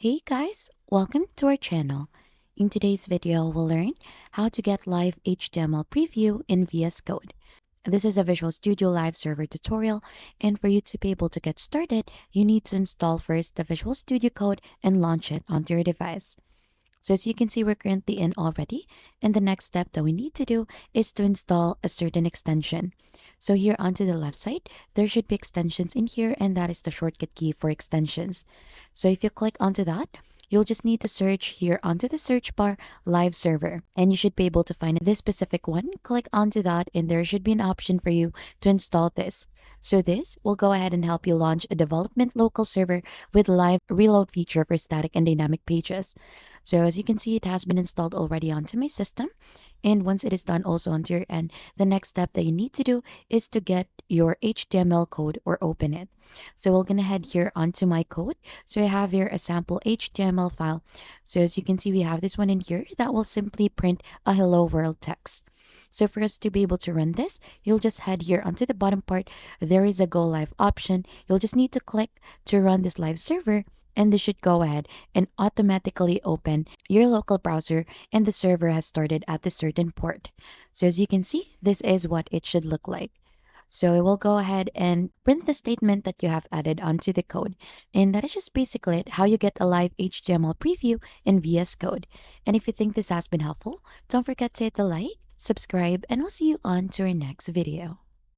Hey guys, welcome to our channel. In today's video, we'll learn how to get live HTML preview in VS Code. This is a Visual Studio Live Server tutorial, and for you to be able to get started, you need to install first the Visual Studio Code and launch it onto your device. So as you can see, we're currently in already, and the next step that we need to do is to install a certain extension. So here onto the left side, there should be extensions in here, and that is the shortcut key for extensions. So if you click onto that, you'll just need to search here onto the search bar live server, and you should be able to find this specific one. Click onto that, and there should be an option for you to install this. So this will go ahead and help you launch a development local server with live reload feature for static and dynamic pages. So as you can see, it has been installed already onto my system. And once it is done also onto your end, the next step that you need to do is to get your HTML code or open it. So we're going to head here onto my code. So I have here a sample HTML file. So as you can see, we have this one in here that will simply print a hello world text. So for us to be able to run this, you'll just head here onto the bottom part. There is a go live option. You'll just need to click to run this live server, and this should go ahead and automatically open your local browser, and the server has started at a certain port. So as you can see, this is what it should look like. So it will go ahead and print the statement that you have added onto the code. And that is just basically it, how you get a live HTML preview in VS Code. And if you think this has been helpful, don't forget to hit the like, subscribe, and we'll see you on to our next video.